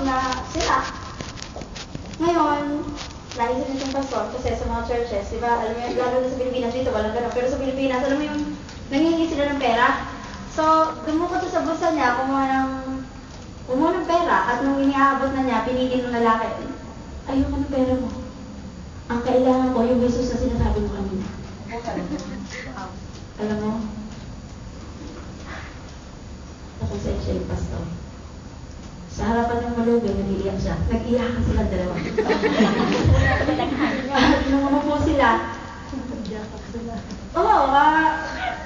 na sila. Ngayon, naisip nitong pastor kasi sa mga churches, di ba, alam mo yun, lalo na sa Pilipinas dito, walang ganun. Pero sa Pilipinas, alam mo yung nangingi sila ng pera. So, dumukot sa bulsa niya, kumuha ng pera, at nung iniaabot na niya, pinigil ng lalaki, ayoko ng pera mo. Ang kailangan ko, yung Jesus na sinasabi mo kanina. Alam mo, nakonsensya yung pastor. Sa harapan ng malubi, nag-iiyak siya. Nag-iyakan silang dalawa. Nung umupo sila,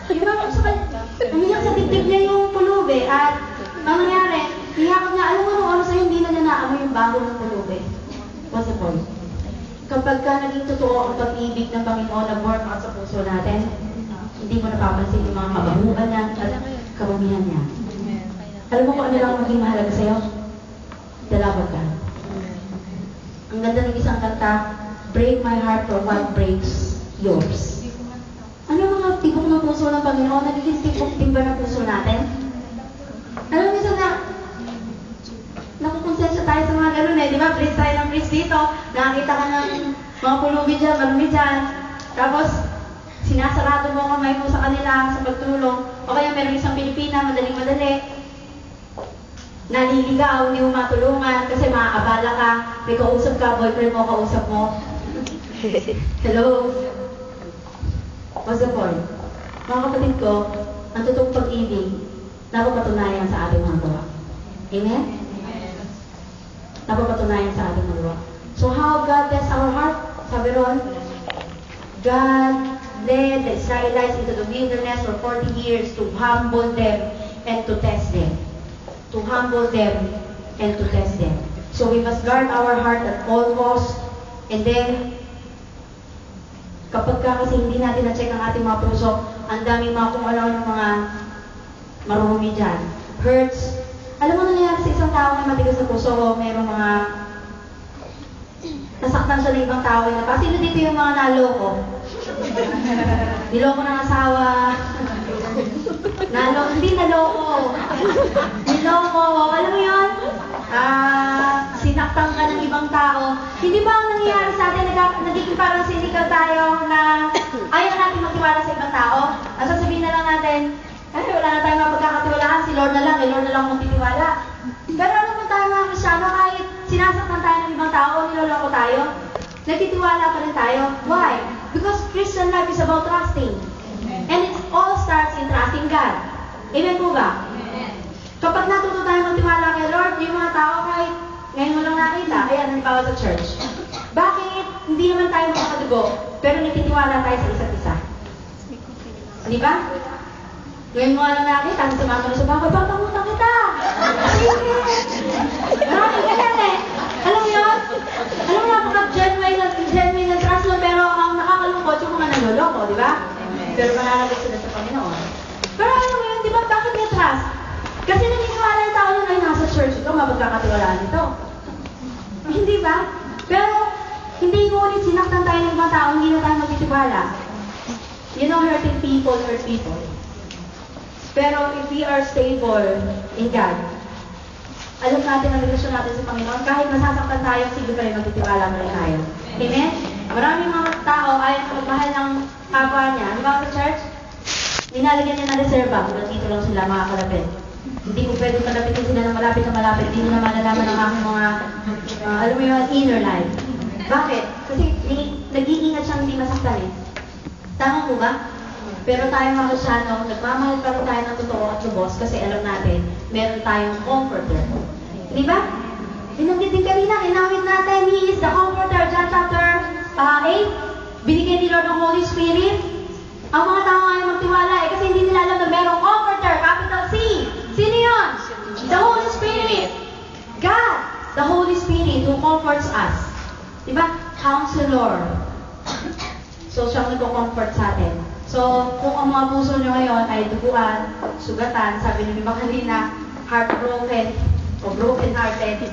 yung mga sa kanya, umiyak sa dibdib niya yung pulubi at ang nangyari, hiyakap niya, alam mo nung oras sa'yo, hindi na niya naamoy yung bago ng pulubi. What's the point? Kapag ka naging totoo ang pag-ibig ng Panginoon na born out sa puso natin, hindi mo napapansin yung mga kabahuan niya at kabumihan niya. Alam mo kung ano lang maging mahalaga sa'yo? Dalawag ka. Ang ganda ng isang kanta, break my heart for what breaks yours. Ano mga tibok ng puso ng Panginoon? Nagiging tibok din ba ng puso natin? Alam mo, minsan na nakukonsensya tayo sa mga ganun eh. Di ba? Praise tayo ng praise dito. Nakakita ka ng mga pulubi dyan, marumi dyan. Tapos, sinasarado mo ang kamay mo sa kanila sa pagtulong. O kaya meron isang Pilipina, madaling-madali. Naliligaw, hindi mo matulungan kasi maaabala ka, may kausap ka, boyfriend mo, kausap mo. Hello? What's the point? Mga kapatid ko, ang totoong pag-ibig, napapatunayan sa ating mga gawa. Amen? Napapatunayan sa ating mga gawa. So how God tests our heart? Sabi ron, God led the Israelites into the wilderness for 40 years to humble them and to test them. To humble them and to test them. So we must guard our heart at all costs. And then, kapag kasi hindi natin na-check ang ating mga puso, ang daming mga kung ano ng mga marumi dyan. Hurts. Alam mo nangyayari sa isang tao na matigas sa puso o mayroong mga nasaktan siya ng ibang tao na pa. Sino dito yung mga naloko? Niloko ng asawa. Hindi naloko. Niloko. Alam mo yun? Sinaktan ka ng ibang tao. Hindi ba ang nangyayari sa atin, nagiging parang cynical tayo na ayaw natin magtiwala sa ibang tao? At sasabihin na lang natin, wala na tayong mapagkakatiwalaan, si Lord na lang, Lord na lang magtitiwala. Pero ano naman tayo mga Kristyano, kahit sinasaktan tayo ng ibang tao, niloloko tayo, nagtitiwala pa rin tayo. Why? Because Christian life is about trusting. And it all starts in trusting God. Amen po ba? Amen. Kapag natuto tayo magtiwala kay Lord, yung mga tao kahit ngayon mo lang nakita, ayan, nagbawa sa church. Bakit? Hindi naman tayo makakadugo, pero nagtitiwala tayo sa isa't isa. Di ba? Ngayon mo lang nakita, sumama na sa bangko, papangutan kita! Maraming ganyan eh. Alam mo yun? Alam mo, napaka-genuine na trust mo, pero ang nakakalungkot yung mga naloloko, di ba? Pero mananagot sila sa Panginoon. Pero alam mo yun, di ba, bakit may trust? Kasi naniniwala yung tao yun ay nasa church ito, mapagkakatiwalaan ito. Hindi ba? Pero, hindi ngunit sinaktan tayo ng ibang tao, hindi na tayo magtitiwala. You know, hurting people hurt people. Pero if we are stable in God, alam natin ang relasyon natin sa Panginoon, kahit masasaktan tayo, sige pa rin magtitiwala mo rin tayo. Amen? Maraming mga tao ayaw na magmahal ng kapwa niya. Ano ba sa church? Nilalagyan niya ng reserva. Kung dito lang sila makakalapit. Hindi ko pwede malapitin sila ng malapit na malapit. Hindi mo na malalaman ang aking mga, alam mo yung inner life. Bakit? Kasi nag-iingat siyang hindi masaktan eh. Tama po ba? Pero tayo mga Kristyano, nagmamahal pa rin tayo ng totoo at lubos kasi alam natin, meron tayong comforter. Di ba? Binanggit din kanina, inawit natin, He is the comforter. John chapter 8, binigyan ni Lord ng Holy Spirit. Ang mga tao ngayon magtiwala eh, kasi hindi nila alam na merong comforter, capital C. Sino yun? The Holy Spirit. God, the Holy Spirit who comforts us. Di ba? Counselor. So, siyang nagko-comfort sa atin. So, kung ang mga puso nyo ngayon ay duguan, sugatan, sabi ni Bima kanina, heartbroken o broken-hearted,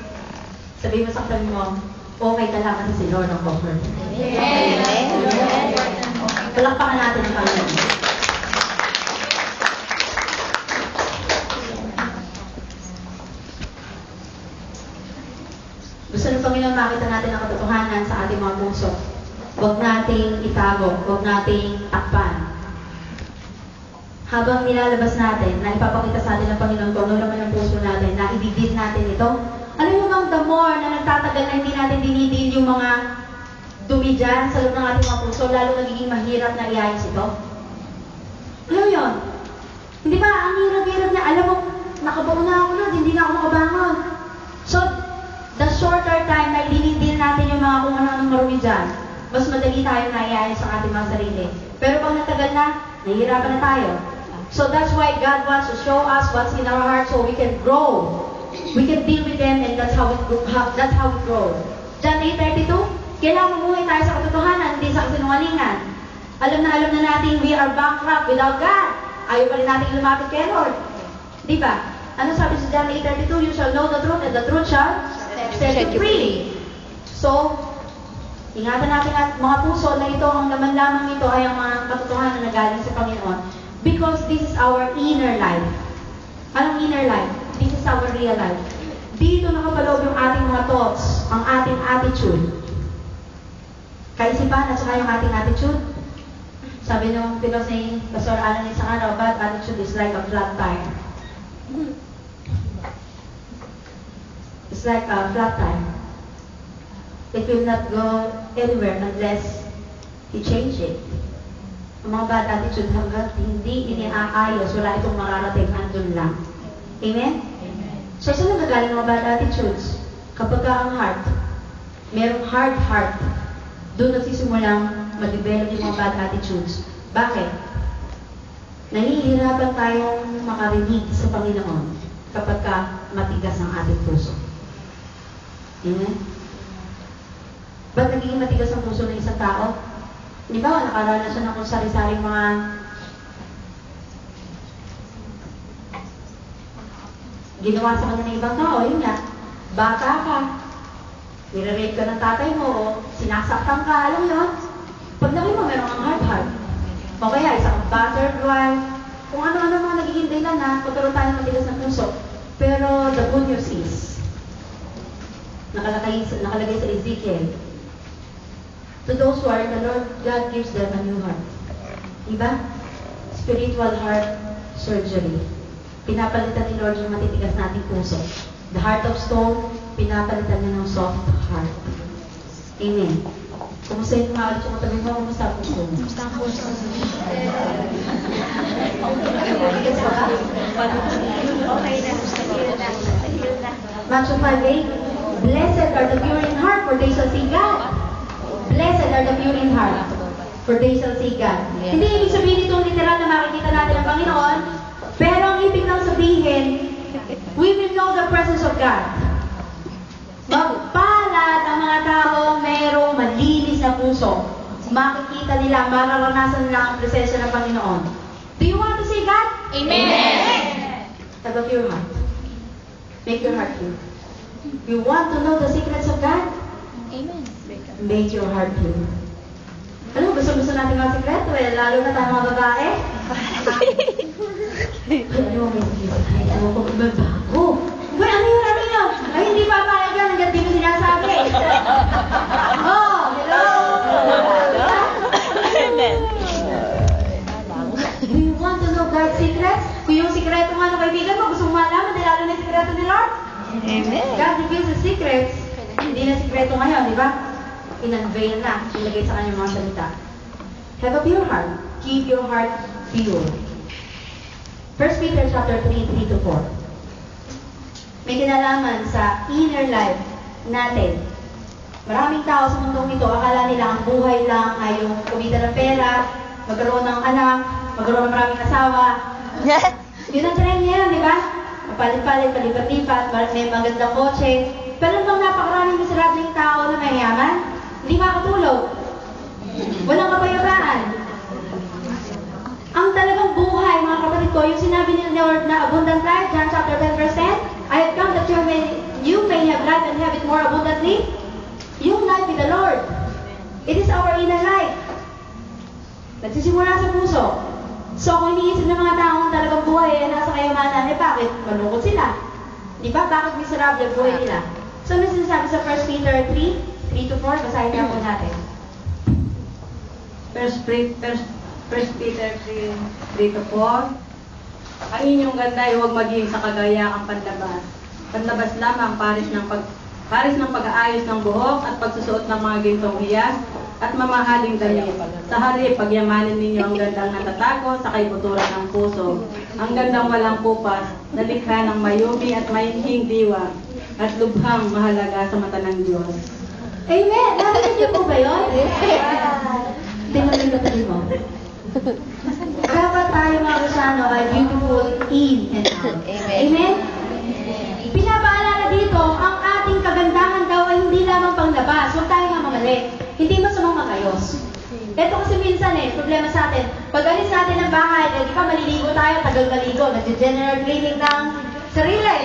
sabihin mo sa kami mo, okay ka lang kasi si Lord ang comfort. Amen. Palakpakan natin ang Panginoon. Panginoon, makita natin ang katotohanan sa ating mga puso. Huwag nating itago, huwag nating takpan. Habang nilalabas natin, na ipapakita sa atin ng Panginoon kung ano naman ang puso natin, na i-deal natin ito. Alam mo bang the more na nagtatagal na hindi natin dinidil yung mga dumi dyan sa loob ng ating mga puso, lalo nagiging mahirap na iayos ito? Alam mo yun? Hindi ba, ang hirap-hirap na, alam mo, nakabuo na ako nun, hindi na ako makabangon. So, the shorter time na dinidil natin yung mga kung ano-anong marumi dyan, mas madali tayo na iayos sa ating mga sarili. Pero pag natagal na, nahihirapan na tayo. So that's why God wants to show us what's in our heart so we can grow. We can deal with them and that's how we grow. John 8:32, kailangan mamuhay tayo sa katotohanan, hindi sa kasinungalingan. Alam na natin we are bankrupt without God. Ayaw pa rin natin lumapit kay Lord. Di ba? Ano sabi sa John 8:32? You shall know the truth and the truth shall set you free. So, ingatan natin at mga puso na ito, ang laman lamang nito ay ang mga katotohanan na galing sa Panginoon. Because this is our inner life. Anong inner life? This is our real life. Dito nakapaloob yung ating mga thoughts, ang ating attitude. Kaisipan at saka yung ating attitude. Sabi nung pinos ni Pastor Alan isang araw, bad attitude is like a flat tire. It's like a flat tire. It will not go anywhere unless you change it. Ang mga bad attitude hanggang hindi iniaayos, wala itong mararating, andun lang. Amen? So, saan nagagaling mga bad attitudes? Kapag ang heart, merong hard heart, doon nagsisimulang ma-develop yung mga bad attitudes. Bakit? Nahihirapan tayong makarinig sa Panginoon kapag matigas ang ating puso. Amen? Ba't nagiging matigas ang puso ng isang tao? Di ba, nakaranas siya ng kung sari-saring mga ginawa sa kanya ng ibang tao. Yun nga, bata ka, nire-rape ka ng tatay mo, o sinasaktan ka, alam yun? Pag laki mo, meron kang hard heart. O kaya, isang battered wife, kung ano-ano mga nagiging dahilan na pagkaroon tayo ng matigas ng puso. Pero the good news is, nakalagay sa Ezekiel, to those who are in the Lord, God gives them a new heart. Diba? Spiritual heart surgery. Pinapalitan ni Lord yung matitigas nating puso. The heart of stone, pinapalitan niya ng soft heart. Amen. Kumusta yung mga yung tabi mo? Kumusta ang puso mo? Kumusta ang puso mo? Okay na. Matthew 5:8, blessed are the pure in heart, for they shall see God. Blessed are the pure in heart, for they shall see God. Yes. Hindi ibig sabihin itong literal na makikita natin ang Panginoon, pero ang ibig lang sabihin, we will know the presence of God. Magpalad ang mga taong mayroong malinis na puso. Makikita nila, mararanasan nila ang presensya ng Panginoon. Do you want to see God? Amen! Have a pure heart. Make your heart pure. You want to know the secrets of God? Amen. Make your heart pure. Alam mo, gusto natin mga sekreto eh, lalo na tayo mga babae. Ano, may bago. Uy, ano yun? Ay, hindi pa pala yan, hanggang di mo sinasabi. Oh, hello! Do you want to know God's secrets? Kung yung sikreto nga ng kaibigan mo, gusto mo malaman, dahil lalo na yung sikreto ni Lord? Amen. God reveals the secrets. Hindi na sikreto ngayon, di ba? In-unveil na, ilagay sa kanyang mga salita. Have a pure heart. Keep your heart pure. 1 Peter chapter 3:3-4. May kinalaman sa inner life natin. Maraming tao sa mundong ito, akala nila ang buhay lang ay yung kumita ng pera, magkaroon ng anak, magkaroon ng maraming asawa. Yun ang trend niya, di ba? Palit-palit, palipat-lipat, may magandang kotse. Pero bang napakaraming miserabling tao na mayaman? Hindi makatulog. Walang kapayapaan. Ang talagang buhay, mga kapatid ko, yung sinabi ni Lord na abundant life, John chapter 10 verse 10, I have come that you may have life and have it more abundantly. Yung life with the Lord. It is our inner life. Nagsisimula sa puso. So kung iniisip ng mga taong talagang buhay ay nasa kayamanan, eh bakit malungkot sila? Di ba? Bakit miserable buhay nila? So, ano sinasabi sa 1 Peter 3:3-4? Basahin niya po natin. First Peter 3:3-4. Ang inyong ganda ay huwag maging sa kagayakang panlabas. Panlabas lamang paris ng pag-aayos ng buhok at pagsusuot ng mga gintong hiyas at mamahaling damit. Sa halip, pagyamanin ninyo ang gandang natatago sa kaibuturan ng puso. Ang gandang walang kupas, nalikha ng mayumi at mayinhing diwa at lubhang mahalaga sa mata ng Diyos. Amen! Narinig niyo po ba yun? Tingnan mo yung kapatid mo. Dapat tayo mga Kristiyano ay beautiful in and out. Amen? Pinapaalala dito, ang ating kagandahan daw ay hindi lamang panglabas. Huwag tayo nga mamali. Hindi masamang magayos. Ito kasi minsan problema sa atin. Pag alis natin ng bahay, di ba maliligo tayo, tagal maligo, nag-general cleaning ng sarili.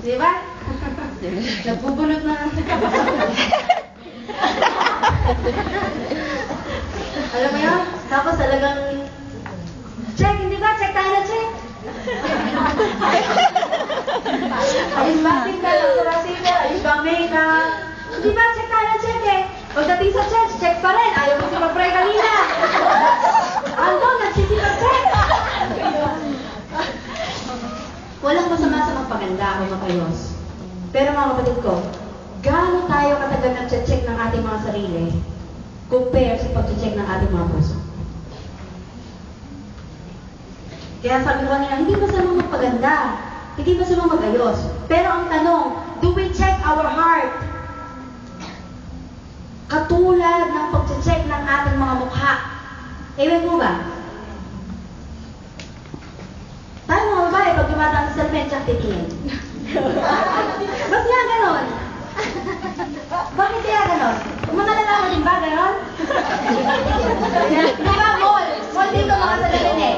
Di ba? Nagbubulot na. Alam mo yun? Tapos talagang, check, hindi ba? Check tayo na check. Ayos ba tingnan ang sarasita? Ayos ba makeup? Hindi ba? Check tayo na check eh. Pagdating sa check pa rin. Ayaw mo si mag-pray kanina. Andon, nagsisipag-check. Walang masama sa magpaganda o magayos. Pero mga kapatid ko, gaano tayo katagal nag-check ng ating mga sarili compare sa pag-check ng ating mga puso? Kaya sabi ko kanina, hindi masamang magpaganda, hindi masamang magayos. Pero ang tanong, do we check our heart? Katulad ng pag-check ng ating mga mukha. Amen po ba? Tayo mga babae, pag dumadaan sa salmen, tsak titingin. Ba't nga ganon? Bakit kaya ganon? Mga lalaki din ba ganon? Diba, mall? Mall dito mga salamin eh.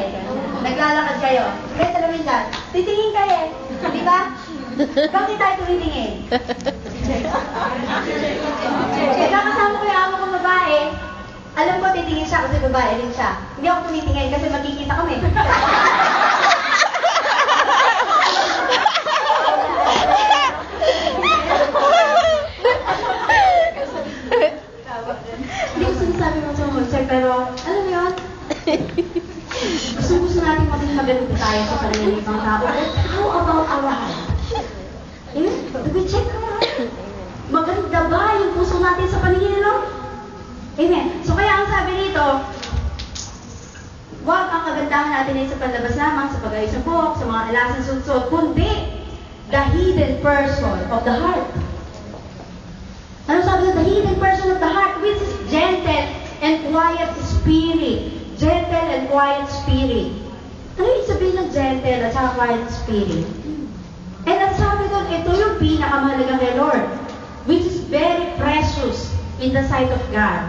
Naglalakad kayo. Kaya salamin dyan. Titingin kayo eh. Di ba? Bakit tayo tumitingin? Kaya kasama ko yung amo kong babae, alam ko titingin siya kasi babae rin siya. Hindi ako tumitingin kasi magkikita kami. Hindi ko sinasabi mo sa mag-check, pero alam mo yun? Gusto natin maging maganda tayo sa paningin ng ibang tao. How about our heart? Do we check our heart? Maganda ba yung puso natin sa paningin ng Lord? Amen. So kaya ang sabi dito, huwag ang kagandahan natin ay sa panlabas lamang, sa pag-ayos ng buhok, sa mga alasang sunsod, kundi the hidden person of the heart. Ano sabi na? The hidden person of the heart, which is gentle and quiet spirit. Gentle and quiet spirit. Ano yung sabihin ng gentle at saka quiet spirit? And ang sabi doon, ito yung pinakamahalaga kay Lord, which is very precious in the sight of God.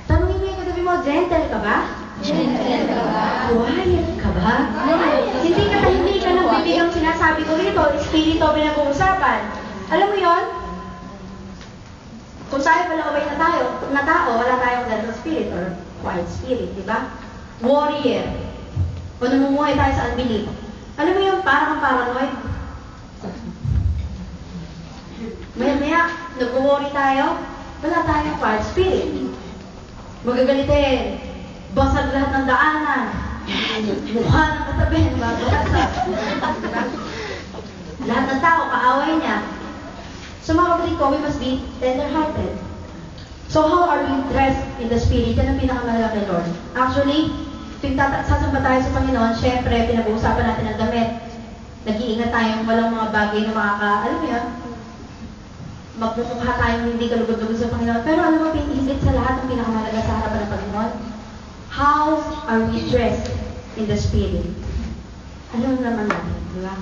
Tanungin mo yung katabi mo, gentle ka ba? Gentle ka ba? Quiet ka ba? Hindi ka tahimik ka ng bibig ang sinasabi ko rito, espiritu pinag-uusapan. Alam mo yon? Kung tayo palakabay na tao, wala tayong gentle spirit or quiet spirit, di ba? Warrior. Kung namumuhay tayo sa unbelief. Alam mo yung parang paranoid? Maya-maya, nag-worry tayo, wala tayong quiet spirit. Magagalitin. Basag lahat ng daanan. Mukha ng katabi, babasag. Lahat ng tao, kaaway niya. So mga kapatid ko, we must be tender-hearted. So how are we dressed in the Spirit? Yan ang pinakamahalaga kay Lord. Actually, tuwing sasamba tayo sa Panginoon, syempre, pinag-uusapan natin ang damit. Nag-iingat tayong walang mga bagay na alam mo yan, magmumukha tayong hindi kalugod-lugod sa Panginoon. Pero alam mo, higit sa lahat ang pinakamahalaga sa harapan ng Panginoon, how are we dressed in the Spirit? Alam naman natin, di ba?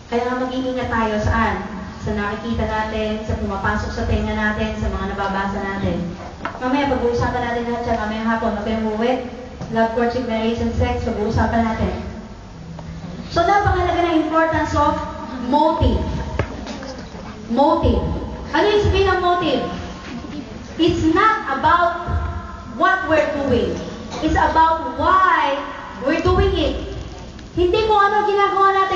Kaya nga mag-iingat tayo saan? Sa nakikita natin, sa pumapasok sa tenga natin, sa mga nababasa natin. Mamaya, pag-uusapan natin lahat siya, mamaya hapon, magpinamuwi, love, courtship, marriage, and sex, pag-uusapan natin. So, napakahalaga na importance of motive. Motive. Ano yung sabihin ng motive? It's not about what we're doing. It's about why we're doing it. Hindi kung ano ginagawa natin.